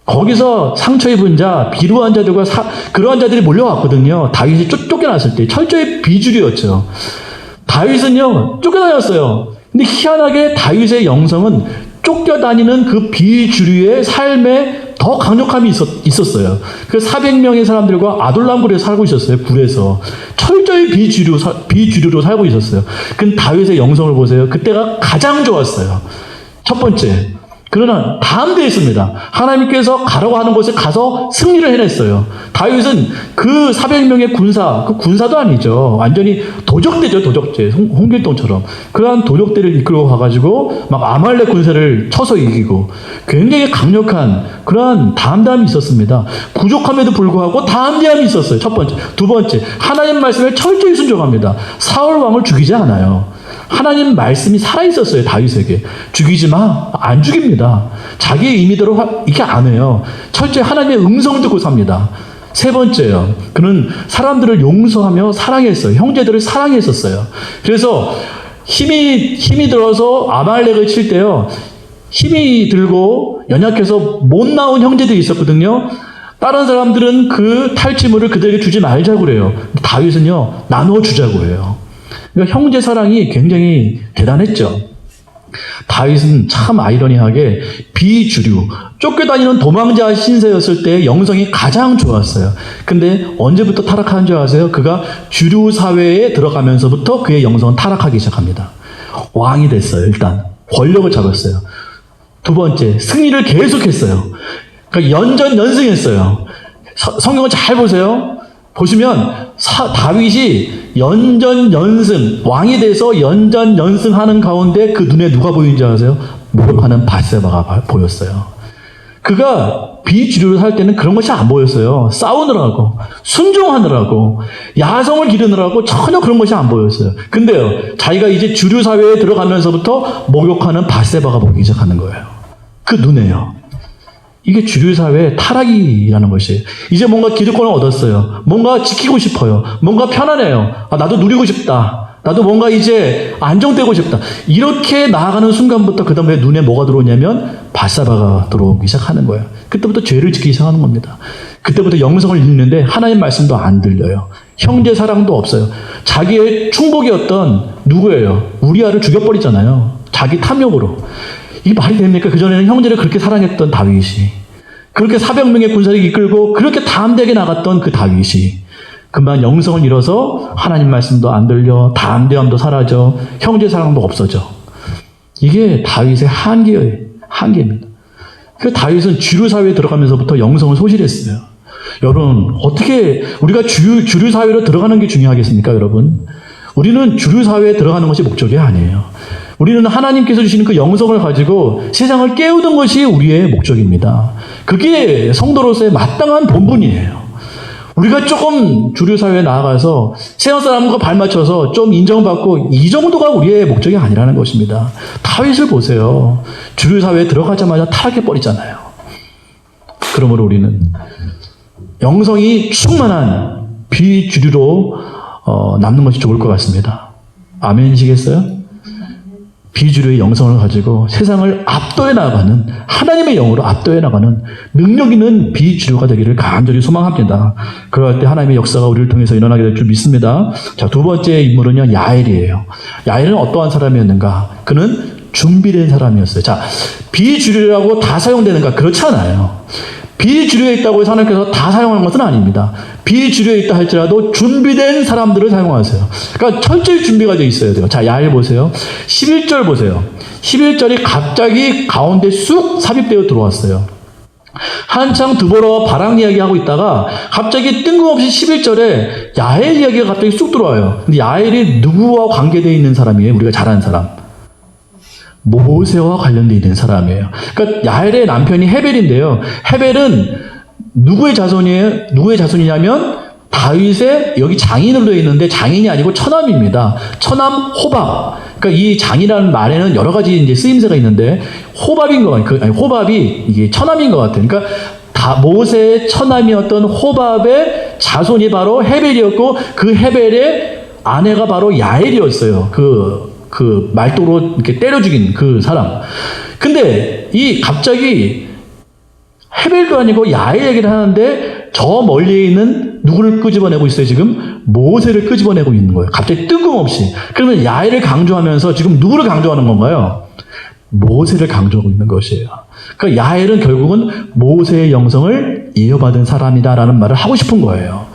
거기서 상처 입은 자, 비루한 자들과 그러한 자들이 몰려왔거든요. 다윗이 쫓겨났을 때. 철저히 비주류였죠. 다윗은요, 쫓겨다녔어요. 근데 희한하게 다윗의 영성은 쫓겨다니는 그 비주류의 삶에 더 강력함이 있었어요. 그 400명의 사람들과 아둘람굴에서 살고 있었어요. 굴에서. 철저히 비주류로 살고 있었어요. 근데 다윗의 영성을 보세요. 그때가 가장 좋았어요. 첫 번째. 그러나 다음도 있습니다. 하나님께서 가라고 하는 곳에 가서 승리를 해냈어요. 다윗은 그 400명의 군사, 그 군사도 아니죠. 완전히 도적대죠, 도적대. 홍길동처럼. 그러한 도적대를 이끌고 가가지고 막 아말렉 군사를 쳐서 이기고 굉장히 강력한 그러한 담대함이 있었습니다. 부족함에도 불구하고 담대함이 있었어요. 첫 번째. 두 번째. 하나님 말씀에 철저히 순종합니다. 사울 왕을 죽이지 않아요. 하나님 말씀이 살아있었어요. 다윗에게. 죽이지 마. 안 죽입니다. 자기의 의미대로 이렇게 안 해요. 철저히 하나님의 음성을 듣고 삽니다. 세 번째요. 그는 사람들을 용서하며 사랑했어요. 형제들을 사랑했었어요. 그래서 힘이 들어서 아말렉을 칠 때요. 힘이 들고 연약해서 못 나온 형제들이 있었거든요. 다른 사람들은 그 탈취물을 그들에게 주지 말자고 그래요. 다윗은요, 나누어 주자고 해요. 그러니까 형제 사랑이 굉장히 대단했죠. 다윗은 참 아이러니하게 비주류, 쫓겨다니는 도망자 신세였을 때 영성이 가장 좋았어요. 근데 언제부터 타락한 줄 아세요? 그가 주류 사회에 들어가면서부터 그의 영성은 타락하기 시작합니다. 왕이 됐어요. 일단 권력을 잡았어요. 두 번째, 승리를 계속했어요. 그러니까 연전연승했어요. 성경을 잘 보세요. 보시면 다윗이 연전연승, 왕이 돼서 연전연승하는 가운데 그 눈에 누가 보이는지 아세요? 모욕하는 밧세바가 보였어요. 그가 비주류를 살 때는 그런 것이 안 보였어요. 싸우느라고, 순종하느라고, 야성을 기르느라고 전혀 그런 것이 안 보였어요. 근데요, 자기가 이제 주류 사회에 들어가면서부터 목욕하는 밧세바가 보이기 시작하는 거예요. 그 눈에요. 이게 주류 사회의 타락이라는 것이에요. 이제 뭔가 기득권을 얻었어요. 뭔가 지키고 싶어요. 뭔가 편안해요. 나도 누리고 싶다. 나도 뭔가 이제 안정되고 싶다. 이렇게 나아가는 순간부터 그 다음에 눈에 뭐가 들어오냐면 밧세바가 들어오기 시작하는 거예요. 그때부터 죄를 지키기 시작하는 겁니다. 그때부터 영성을 잃는데 하나님 말씀도 안 들려요. 형제 사랑도 없어요. 자기의 충복이었던 누구예요? 우리아를 죽여버리잖아요. 자기 탐욕으로. 이게 말이 됩니까? 그전에는 형제를 그렇게 사랑했던 다윗이, 그렇게 400명의 군사를 이끌고 그렇게 담대하게 나갔던 그 다윗이 금방 영성을 잃어서 하나님 말씀도 안 들려, 담대함도 사라져, 형제 사랑도 없어져. 이게 다윗의 한계입니다. 그 다윗은 주류 사회에 들어가면서부터 영성을 소실했어요. 여러분, 어떻게 우리가 주류 사회로 들어가는 게 중요하겠습니까, 여러분? 우리는 주류 사회에 들어가는 것이 목적이 아니에요. 우리는 하나님께서 주시는 그 영성을 가지고 세상을 깨우는 것이 우리의 목적입니다. 그게 성도로서의 마땅한 본분이에요. 우리가 조금 주류 사회에 나아가서 세상 사람과 발맞춰서 좀 인정받고 이 정도가 우리의 목적이 아니라는 것입니다. 다윗을 보세요. 주류 사회에 들어가자마자 타락해버리잖아요. 그러므로 우리는 영성이 충만한 비주류로 남는 것이 좋을 것 같습니다. 아멘이시겠어요? 비주류의 영성을 가지고 세상을 압도해 나가는, 하나님의 영으로 압도해 나가는 능력 있는 비주류가 되기를 간절히 소망합니다. 그럴 때 하나님의 역사가 우리를 통해서 일어나게 될 줄 믿습니다. 자, 두 번째 인물은요, 야엘이에요. 야엘은 어떠한 사람이었는가? 그는 준비된 사람이었어요. 자, 비주류라고 다 사용되는가? 그렇지 않아요. 비주류에 있다고 해서 하나님께서 다 사용하는 것은 아닙니다. 비주류에 있다 할지라도 준비된 사람들을 사용하세요. 그러니까 철저히 준비가 되어 있어야 돼요. 자, 야엘 보세요. 11절 보세요. 11절이 갑자기 가운데 쑥 삽입되어 들어왔어요. 한창 드보라와 바락 이야기하고 있다가 갑자기 뜬금없이 11절에 야엘 이야기가 갑자기 쑥 들어와요. 근데 야엘이 누구와 관계되어 있는 사람이에요? 우리가 잘 아는 사람. 모세와 관련되어 있는 사람이에요. 그러니까 야엘의 남편이 헤벨인데요. 헤벨은 누구의 자손이에요? 누구의 자손이냐면 다윗의, 여기 장인으로 되어 있는데 장인이 아니고 처남입니다. 처남 호밥. 그러니까 이 장이라는 말에는 여러 가지 이제 쓰임새가 있는데 호밥인 것 같아요. 아니, 호밥이 이게 처남인 것 같아요. 그러니까 모세의 처남이었던 호밥의 자손이 바로 헤벨이었고 그 헤벨의 아내가 바로 야엘이었어요. 그 말도로 이렇게 때려 죽인 그 사람. 근데 갑자기 헤벨도 아니고 야엘 얘기를 하는데 저 멀리에 있는 누구를 끄집어내고 있어요, 지금? 모세를 끄집어내고 있는 거예요. 갑자기 뜬금없이. 그러면 야엘을 강조하면서 지금 누구를 강조하는 건가요? 모세를 강조하고 있는 것이에요. 그러니까 야엘은 결국은 모세의 영성을 이어받은 사람이다라는 말을 하고 싶은 거예요.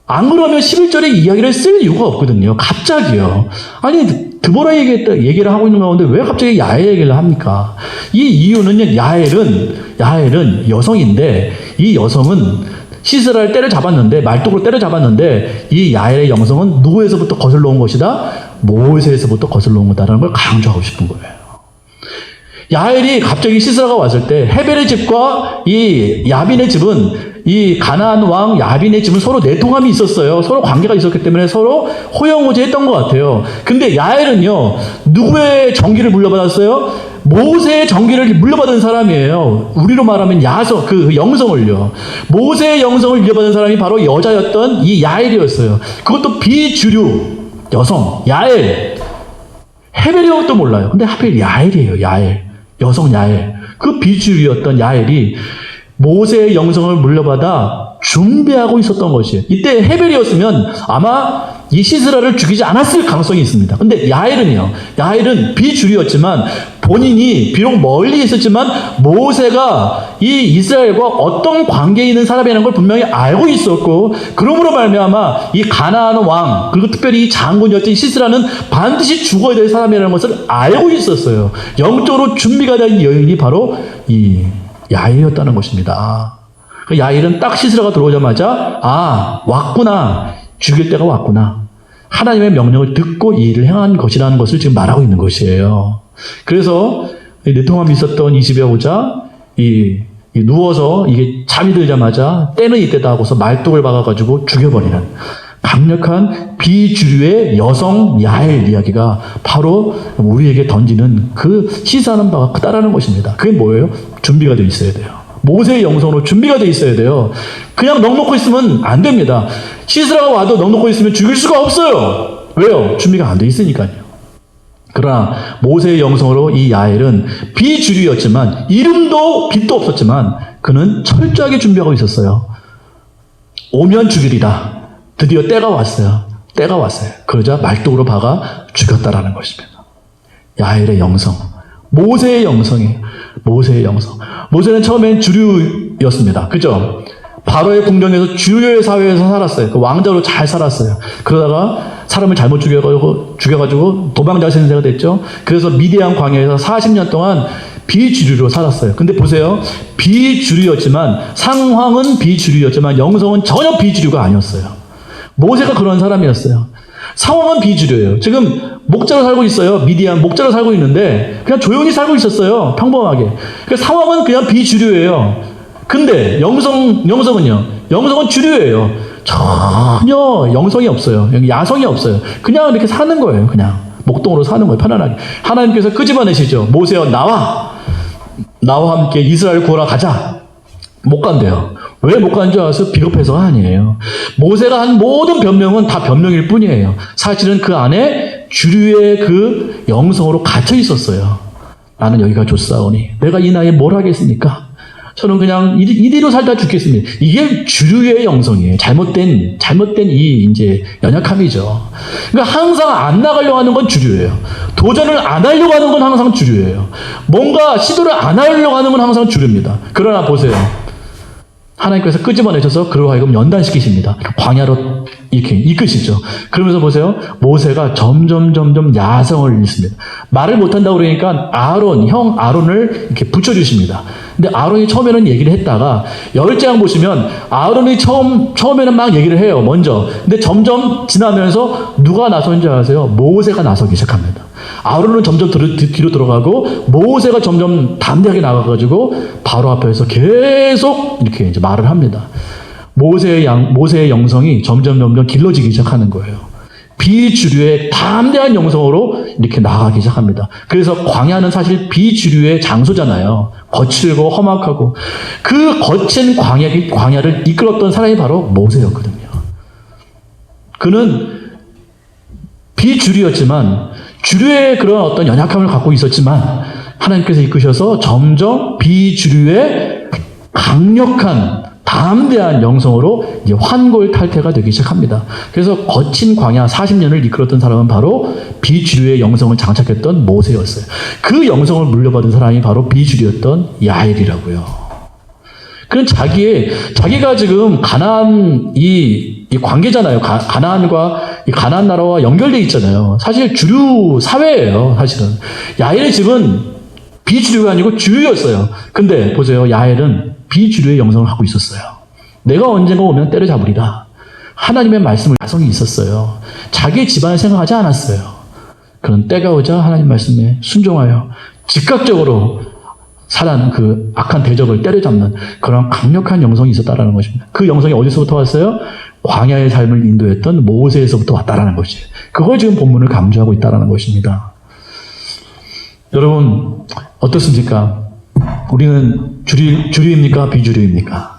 안 그러면 11절에 이야기를 쓸 이유가 없거든요. 갑자기요. 아니, 드보라 얘기를 하고 있는 가운데 왜 갑자기 야엘 얘기를 합니까? 이 이유는요, 야엘은 여성인데, 이 여성은 시스라를 때려잡았는데, 말뚝으로 때려잡았는데, 이 야엘의 영성은 누구에서부터 거슬러 온 것이다? 모세에서부터 거슬러 온 거다라는 걸 강조하고 싶은 거예요. 야엘이 갑자기 시스라가 왔을 때, 헤벨의 집과 이 야빈의 집은 이 가나안 왕 야빈의 집은 서로 내통함이 있었어요. 서로 관계가 있었기 때문에 서로 호영호재했던 것 같아요. 근데 야엘은요, 누구의 정기를 물려받았어요? 모세의 정기를 물려받은 사람이에요. 우리로 말하면 그 영성을요. 모세의 영성을 물려받은 사람이 바로 여자였던 이 야엘이었어요. 그것도 비주류 여성 야엘. 헤베리어도 몰라요. 근데 하필 야엘이에요. 야엘. 여성 야엘. 그 비주류였던 야엘이 모세의 영성을 물려받아 준비하고 있었던 것이에요. 이때 헤벨이었으면 아마 이 시스라를 죽이지 않았을 가능성이 있습니다. 근데 야엘은 비주류였지만 본인이 비록 멀리 있었지만 모세가 이 이스라엘과 어떤 관계에 있는 사람이라는 걸 분명히 알고 있었고, 그러므로 말미암아 이 가나안 왕, 그리고 특별히 이 장군이었던 시스라는 반드시 죽어야 될 사람이라는 것을 알고 있었어요. 영적으로 준비가 된 여인이 바로 이 야엘이었다는 것입니다. 그 야엘은 딱 시스라가 들어오자마자 왔구나. 죽일 때가 왔구나. 하나님의 명령을 듣고 이 일을 행한 것이라는 것을 지금 말하고 있는 것이에요. 그래서 내통함이 있었던 이 집에 오자 누워서 이게 잠이 들자마자 때는 이때다 하고서 말뚝을 박아가지고 죽여버리는 강력한 비주류의 여성 야엘 이야기가 바로 우리에게 던지는 그 시사하는 바가 크다라는 것입니다. 그게 뭐예요? 준비가 되어 있어야 돼요. 모세의 영성으로 준비가 되어 있어야 돼요. 그냥 넉넉고 있으면 안 됩니다. 시스라가 와도 넉넉고 있으면 죽일 수가 없어요. 왜요? 준비가 안 되어 있으니까요. 그러나 모세의 영성으로 이 야엘은 비주류였지만 이름도 빛도 없었지만 그는 철저하게 준비하고 있었어요. 오면 죽이리라. 드디어 때가 왔어요. 그러자 말뚝으로 박아 죽였다라는 것입니다. 야엘의 영성, 모세의 영성이에요. 모세의 영성. 모세는 처음엔 주류였습니다. 그죠? 바로의 궁정에서 주류의 사회에서 살았어요. 그 왕자로 잘 살았어요. 그러다가 사람을 잘못 죽여가지고 도망자 신세가 됐죠. 그래서 미디안 광야에서 40년 동안 비주류로 살았어요. 근데 보세요. 상황은 비주류였지만 영성은 전혀 비주류가 아니었어요. 모세가 그런 사람이었어요. 상황은 비주류예요. 지금 목자로 살고 있어요. 미디안 목자로 살고 있는데 그냥 조용히 살고 있었어요. 평범하게. 상황은 그냥 비주류예요. 근데 영성은요. 영성은 주류예요. 전혀 영성이 없어요. 야성이 없어요. 그냥 이렇게 사는 거예요. 그냥 목동으로 사는 거예요. 편안하게. 하나님께서 끄집어내시죠. 모세야 나와 함께 이스라엘 구하러 가자. 못 간대요. 왜 못 간 줄 알아서? 비겁해서가 아니에요. 모세가 한 모든 변명은 다 변명일 뿐이에요. 사실은 그 안에 주류의 그 영성으로 갇혀 있었어요. 나는 여기가 좋사오니 내가 이 나이에 뭘 하겠습니까? 저는 그냥 이리로 살다 죽겠습니다. 이게 주류의 영성이에요. 잘못된 이제 연약함이죠. 그러니까 항상 안 나가려고 하는 건 주류예요. 도전을 안 하려고 하는 건 항상 주류예요. 뭔가 시도를 안 하려고 하는 건 항상 주류입니다. 그러나 보세요. 하나님께서 끄집어내셔서 그로 하여금 연단시키십니다. 광야로 이렇게 이끄시죠. 그러면서 보세요. 모세가 점점 야성을 잃습니다. 말을 못한다고 그러니까 형 아론을 이렇게 붙여주십니다. 근데 아론이 처음에는 얘기를 했다가 10장 보시면 아론이 처음에는 막 얘기를 해요. 먼저. 근데 점점 지나면서 누가 나선 줄 아세요? 모세가 나서기 시작합니다. 아론은 점점 뒤로 들어가고 모세가 점점 담대하게 나가가지고 바로 앞에서 계속 이렇게 이제 말을 합니다. 모세의 영성이 점점 길러지기 시작하는 거예요. 비주류의 담대한 영성으로 이렇게 나가기 시작합니다. 그래서 광야는 사실 비주류의 장소잖아요. 거칠고 험악하고 그 거친 광야를 이끌었던 사람이 바로 모세였거든요. 그는 비주류였지만 주류의 그런 어떤 연약함을 갖고 있었지만 하나님께서 이끄셔서 점점 비주류의 강력한 담대한 영성으로 이제 환골탈태가 되기 시작합니다. 그래서 거친 광야 40년을 이끌었던 사람은 바로 비주류의 영성을 장착했던 모세였어요. 그 영성을 물려받은 사람이 바로 비주류였던 야엘이라고요. 그는 자기가 지금 가나안 이 관계잖아요. 가나안과 이 가나안 나라와 연결돼 있잖아요. 사실 주류 사회예요. 사실은 야엘의 집은 비주류가 아니고 주류였어요. 근데 보세요. 야엘은 비주류의 영성을 하고 있었어요. 내가 언젠가 오면 때려잡으리라. 하나님의 말씀을 야성이 있었어요. 자기의 집안을 생각하지 않았어요. 그런 때가 오자 하나님 말씀에 순종하여 즉각적으로 사단, 그 악한 대적을 때려잡는 그런 강력한 영성이 있었다라는 것입니다. 그 영성이 어디서부터 왔어요? 광야의 삶을 인도했던 모세에서부터 왔다라는 것이에요. 그걸 지금 본문을 강조하고 있다라는 것입니다. 여러분, 어떻습니까? 우리는 주류입니까? 비주류입니까?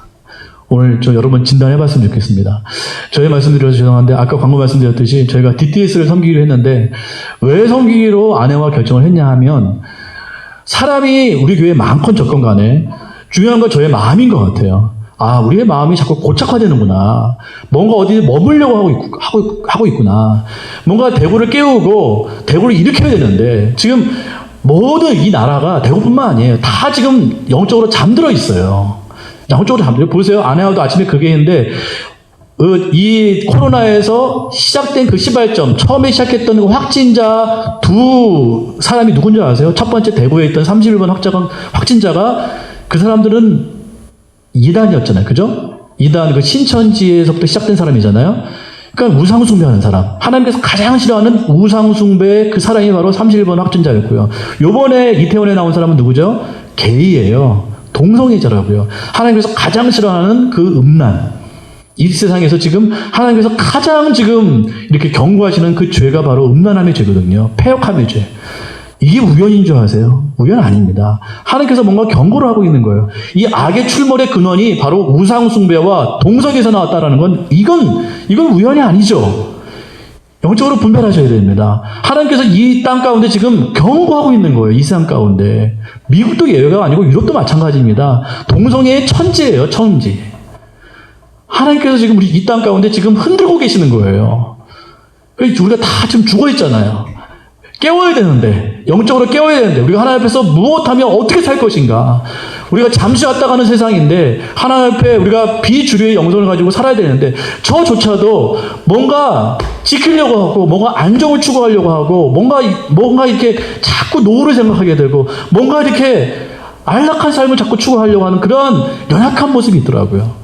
오늘 여러분 진단해봤으면 좋겠습니다. 저희 말씀드려서 죄송한데, 아까 광고 말씀드렸듯이 저희가 DTS를 섬기기로 했는데, 왜 섬기기로 아내와 결정을 했냐 하면, 사람이 우리 교회에 많건 적건 간에 중요한 건 저의 마음인 것 같아요. 아, 우리의 마음이 자꾸 고착화되는구나. 뭔가 어디 머물려고 하고 있구나. 뭔가 대구를 깨우고 대구를 일으켜야 되는데, 지금 모든 이 나라가 대구뿐만 아니에요. 다 지금 영적으로 잠들어 있어요. 영적으로 잠들어. 보세요. 아내하고도 아침에 그게 했는데, 이 코로나에서 시작된 그 시발점, 처음에 시작했던 그 확진자 두 사람이 누군지 아세요? 첫 번째 대구에 있던 31번 확진자가 그 사람들은 이단이었잖아요. 그죠? 이단, 그 신천지에서부터 시작된 사람이잖아요. 그러니까 우상숭배하는 사람. 하나님께서 가장 싫어하는 우상숭배의 그 사람이 바로 31번 확진자였고요. 요번에 이태원에 나온 사람은 누구죠? 게이예요. 동성애자라고요. 하나님께서 가장 싫어하는 그 음란. 이 세상에서 지금 하나님께서 가장 지금 이렇게 경고하시는 그 죄가 바로 음란함의 죄거든요. 패역함의 죄. 이게 우연인 줄 아세요? 우연 아닙니다. 하나님께서 뭔가 경고를 하고 있는 거예요. 이 악의 출몰의 근원이 바로 우상숭배와 동성에서 나왔다라는 건 이건 우연이 아니죠. 영적으로 분별하셔야 됩니다. 하나님께서 이 땅 가운데 지금 경고하고 있는 거예요. 이 세상 가운데. 미국도 예외가 아니고 유럽도 마찬가지입니다. 동성애의 천지예요. 천지. 하나님께서 지금 우리 이 땅 가운데 지금 흔들고 계시는 거예요. 우리가 다 지금 죽어 있잖아요. 깨워야 되는데, 영적으로 깨워야 되는데, 우리가 하나님 앞에서 무엇하면 어떻게 살 것인가. 우리가 잠시 왔다 가는 세상인데, 하나님 앞에 우리가 비주류의 영성을 가지고 살아야 되는데, 저조차도 뭔가 지키려고 하고, 뭔가 안정을 추구하려고 하고, 뭔가 이렇게 자꾸 노후를 생각하게 되고, 뭔가 이렇게 안락한 삶을 자꾸 추구하려고 하는 그런 연약한 모습이 있더라고요.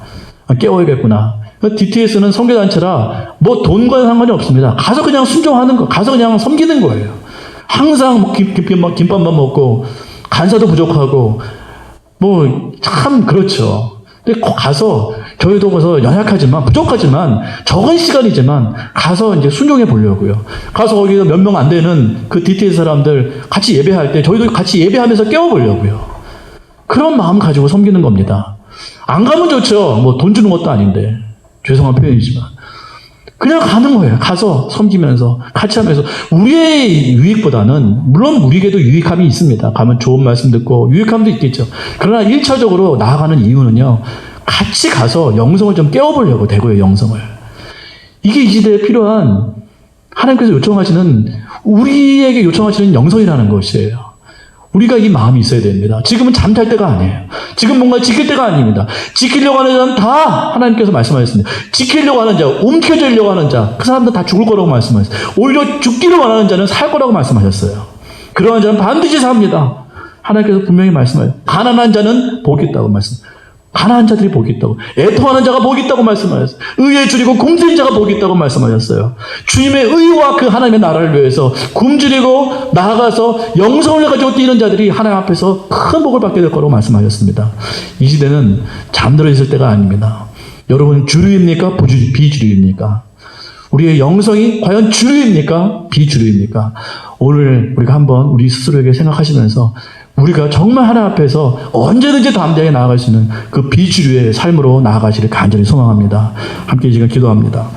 깨워야겠구나. DTS는 선교단체라 뭐 돈과 상관이 없습니다. 가서 그냥 순종하는 거, 가서 그냥 섬기는 거예요. 항상 김밥만 먹고 간사도 부족하고 뭐 참 그렇죠. 근데 가서 저희도 가서 연약하지만 부족하지만 적은 시간이지만 가서 이제 순종해 보려고요. 가서 거기서 몇 명 안 되는 그 DTS 사람들 같이 예배할 때 저희도 같이 예배하면서 깨워 보려고요. 그런 마음 가지고 섬기는 겁니다. 안 가면 좋죠. 뭐 돈 주는 것도 아닌데. 죄송한 표현이지만. 그냥 가는 거예요. 가서 섬기면서 같이 하면서 우리의 유익보다는 물론 우리에게도 유익함이 있습니다. 가면 좋은 말씀 듣고 유익함도 있겠죠. 그러나 1차적으로 나아가는 이유는요. 같이 가서 영성을 좀 깨워보려고 대구의 영성을. 이게 이 시대에 필요한 하나님께서 요청하시는 우리에게 요청하시는 영성이라는 것이에요. 우리가 이 마음이 있어야 됩니다. 지금은 잠잘 때가 아니에요. 지금 뭔가 지킬 때가 아닙니다. 지키려고 하는 자는 다 하나님께서 말씀하셨습니다. 지키려고 하는 자, 움켜쥐려고 하는 자, 그 사람들 다 죽을 거라고 말씀하셨어요. 오히려 죽기를 원하는 자는 살 거라고 말씀하셨어요. 그러한 자는 반드시 삽니다. 하나님께서 분명히 말씀하셨어요. 가난한 자는 복이 있다고 말씀하셨어요. 가난한 자들이 복이 있다고. 애통하는 자가 복이 있다고 말씀하셨어요. 의에 줄이고 굶주린 자가 복이 있다고 말씀하셨어요. 주님의 의와 그 하나님의 나라를 위해서 굶주리고 나아가서 영성을 가지고 뛰는 자들이 하나님 앞에서 큰 복을 받게 될 거라고 말씀하셨습니다. 이 시대는 잠들어 있을 때가 아닙니다. 여러분 주류입니까? 비주류입니까? 우리의 영성이 과연 주류입니까? 비주류입니까? 오늘 우리가 한번 우리 스스로에게 생각하시면서 우리가 정말 하나님 앞에서 언제든지 담대하게 나아갈 수 있는 그 비주류의 삶으로 나아가시를 간절히 소망합니다. 함께 이 시간 기도합니다.